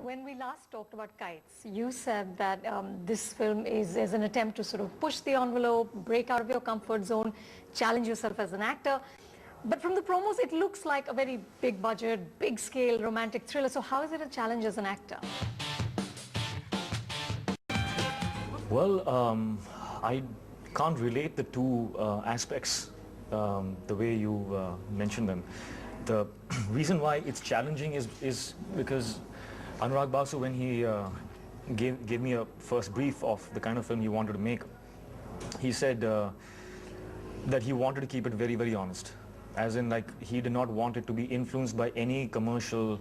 When we last talked about Kites, you said that this film is an attempt to sort of push the envelope, break out of your comfort zone, challenge yourself as an actor. But from the promos, it looks like a very big budget, big scale, romantic thriller. So how is it a challenge as an actor? Well, I can't relate the two aspects the way you mentioned them. The reason why it's challenging is because Anurag Basu, when he gave me a first brief of the kind of film he wanted to make, he said that he wanted to keep it very, very honest. As in, like, he did not want it to be influenced by any commercial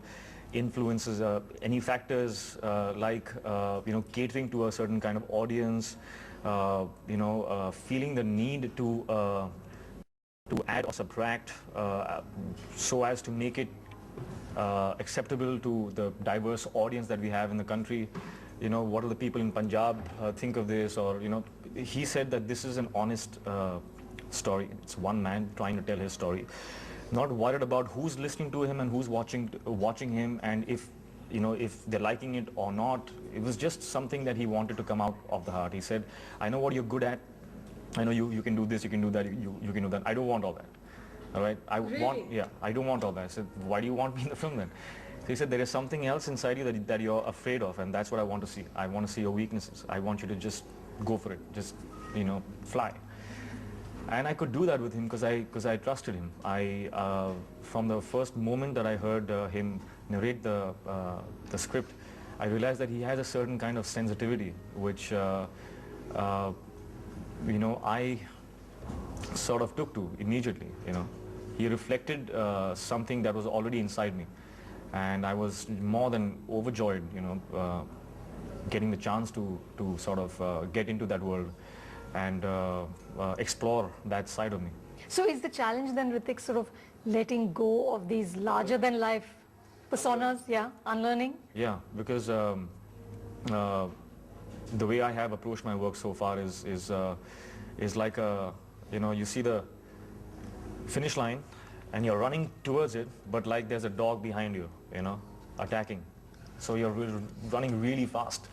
influences, any factors catering to a certain kind of audience, feeling the need to add or subtract so as to make it acceptable to the diverse audience that we have in the country. You know, what do the people in Punjab think of this? Or, you know, he said that this is an honest story. It's one man trying to tell his story, not worried about who's listening to him and who's watching him, and if they're liking it or not. It was just something that he wanted to come out of the heart. He said, I know what you're good at. I know you can do this, you can do that, you can do that. I don't want all that. All right? I don't want all that. I said, why do you want me in the film then? So he said, there is something else inside you that you're afraid of, and that's what I want to see. I want to see your weaknesses. I want you to just go for it. Just, fly. And I could do that with him because I trusted him. From the first moment that I heard him narrate the script, I realized that he has a certain kind of sensitivity, which I sort of took to immediately. He reflected something that was already inside me, and I was more than overjoyed, getting the chance to sort of get into that world and explore that side of me. So is the challenge then, Hrithik, sort of letting go of these larger than life personas, unlearning? Yeah, because the way I have approached my work so far is like you see the finish line and you're running towards it, but like there's a dog behind you, attacking. So you're running really fast,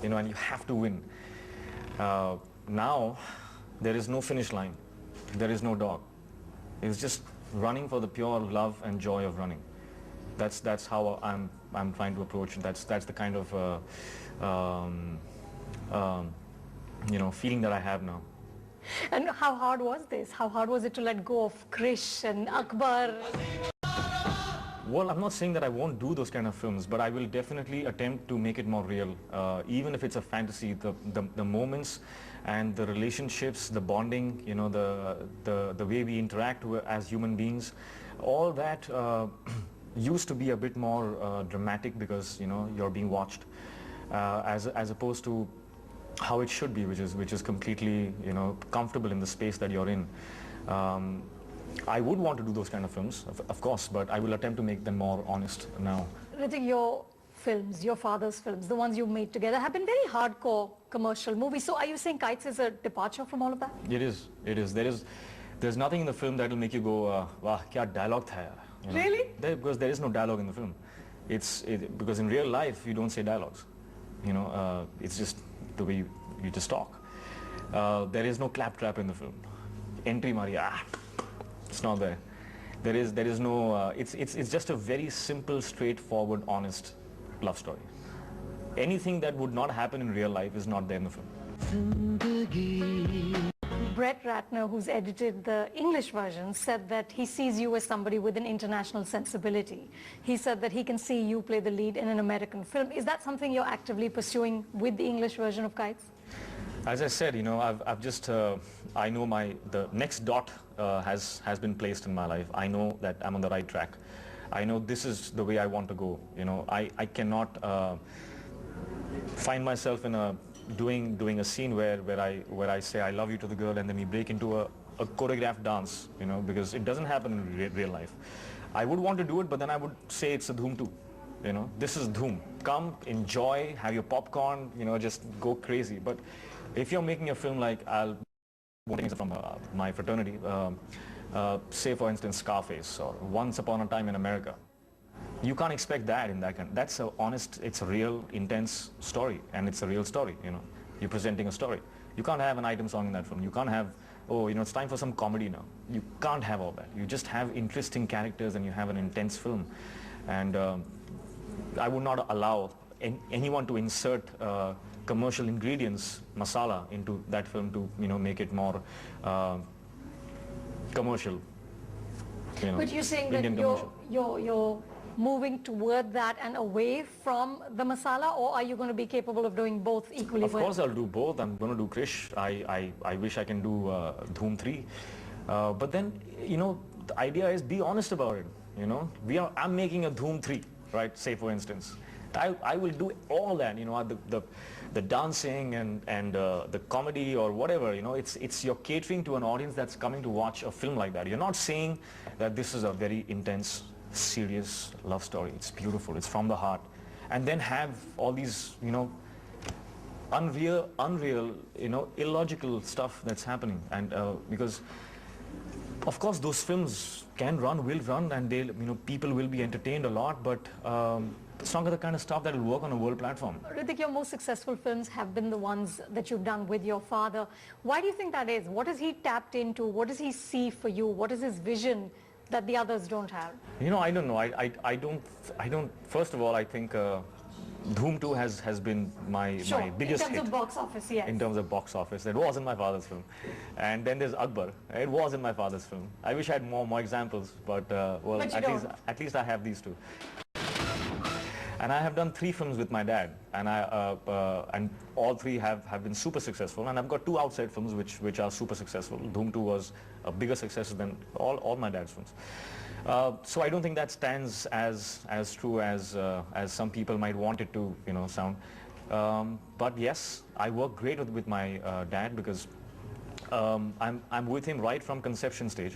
and you have to win. Now, there is no finish line. There is no dog. It's just running for the pure love and joy of running. That's how I'm trying to approach it. That's the kind of feeling that I have now. And how hard was this? How hard was it to let go of Krish and Akbar? Well, I'm not saying that I won't do those kind of films, but I will definitely attempt to make it more real. Even if it's a fantasy, the moments and the relationships, the bonding, the way we interact as human beings, all that used to be a bit more dramatic because, you're being watched, as opposed to how it should be, which is completely, comfortable in the space that you're in. I would want to do those kind of films, of course, but I will attempt to make them more honest now. Hrithik, your films, your father's films, the ones you made together, have been very hardcore commercial movies. So are you saying Kites is a departure from all of that? It is. There's nothing in the film that will make you go, "Wah, kya dialogue tha yaar." Really? Because there is no dialogue in the film. Because in real life you don't say dialogues. It's just the way you just talk. There is no claptrap in the film. Entry Maria. It's not there. There is no. It's just a very simple, straightforward, honest love story. Anything that would not happen in real life is not there in the film. Brett Ratner, who's edited the English version, said that he sees you as somebody with an international sensibility. He said that he can see you play the lead in an American film. Is that something you're actively pursuing with the English version of Kites? As I said, I've just, I know the next dot has been placed in my life. I know that I'm on the right track. I know this is the way I want to go. I cannot find myself in doing a scene where I say I love you to the girl and then we break into a choreographed dance, because it doesn't happen in real life. I would want to do it, but then I would say it's a Dhoom too. This is Dhoom. Come, enjoy, have your popcorn, just go crazy. But if you're making a film like, from my fraternity, say for instance Scarface or Once Upon a Time in America, You can't expect that in that kind. That's a honest, it's a real, intense story, and it's a real story, you know. You're presenting a story. You can't have an item song in that film. You can't have, oh, you know, it's time for some comedy now. You can't have all that. You just have interesting characters and you have an intense film. And I would not allow anyone to insert commercial ingredients, masala, into that film to, you know, make it more commercial. You know, but you're saying that Indian commercial. you're moving toward that and away from the masala, or are you going to be capable of doing both equally well? Of course I'll do both. I'm going to do Krish. I wish I can do Dhoom 3. But then, you know, the idea is be honest about it. You know, I'm making a Dhoom 3, right? Say for instance. I will do all that, you know, the dancing and the comedy or whatever, you know, it's you're catering to an audience that's coming to watch a film like that. You're not saying that this is a very intense, serious love story. It's beautiful, it's from the heart. And then have all these, you know, unreal, you know, illogical stuff that's happening. And because, of course, those films can run, will run, and they, you know, people will be entertained a lot, but it's not the kind of stuff that will work on a world platform. Hrithik, your most successful films have been the ones that you've done with your father. Why do you think that is? What has he tapped into? What does he see for you? What is his vision that the others don't have? You know, I don't know. I don't. First of all, I think Dhoom 2 has been my biggest hit. In terms of box office, yes. In terms of box office, it wasn't my father's film. And then there's Akbar. It wasn't my father's film. I wish I had more examples, but well, at least I have these two. And I have done 3 films with my dad, and and all 3 have been super successful. And I've got 2 outside films which are super successful. Dhoom 2 was a bigger success than all my dad's films. So I don't think that stands as true as some people might want it to, you know, sound. But yes, I work great with my dad because I'm with him right from conception stage.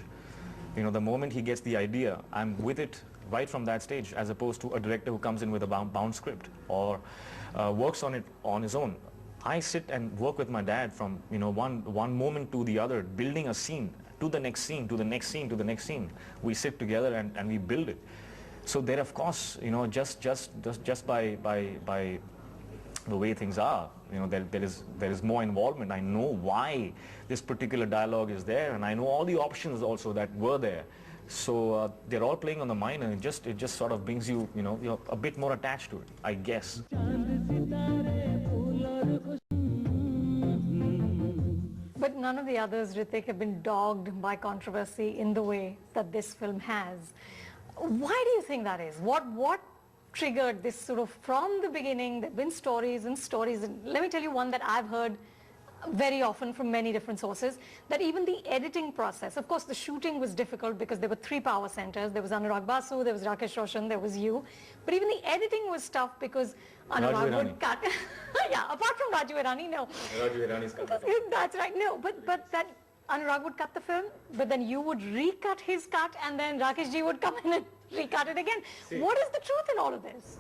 You know, the moment he gets the idea, I'm with it right from that stage, as opposed to a director who comes in with a bound script or works on it on his own. I sit and work with my dad from, you know, one moment to the other, building a scene to the next scene, to the next scene, to the next scene. We sit together and we build it. So there, of course, you know, just by the way things are, you know, there is more involvement. I know why this particular dialogue is there, and I know all the options also that were there. So they're all playing on the mind, and it just sort of brings you, you know, you're a bit more attached to it, I guess. But none of the others, Hrithik, have been dogged by controversy in the way that this film has. Why do you think that is? What triggered this sort of from the beginning? There have been stories and stories. And let me tell you one that I've heard very often from many different sources, that even the editing process, of course the shooting was difficult because there were 3 power centers. There was Anurag Basu, there was Rakesh Roshan, there was you. But even the editing was tough because Anurag would cut. Yeah, apart from Raju Irani, no. Raju Irani's cut. That's right, no. But that Anurag would cut the film, but then you would recut his cut, and then Rakesh ji would come in and recut it again. See, what is the truth in all of this?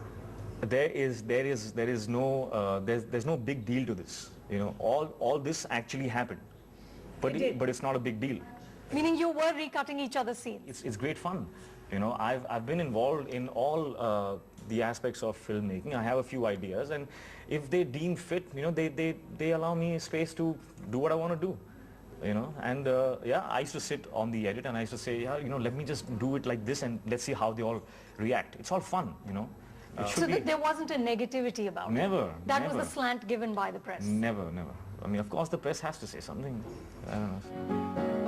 There's no big deal to this. You know, all this actually happened, but it's not a big deal. Meaning you were recutting each other's scenes. It's great fun. You know, I've been involved in all the aspects of filmmaking. I have a few ideas, and if they deem fit, you know, they allow me space to do what I want to do. You know, and yeah, I used to sit on the edit and I used to say, yeah, you know, let me just do it like this and let's see how they all react. It's all fun, you know. So there wasn't a negativity about it? Never. That was the slant given by the press? Never. I mean, of course the press has to say something. I don't know.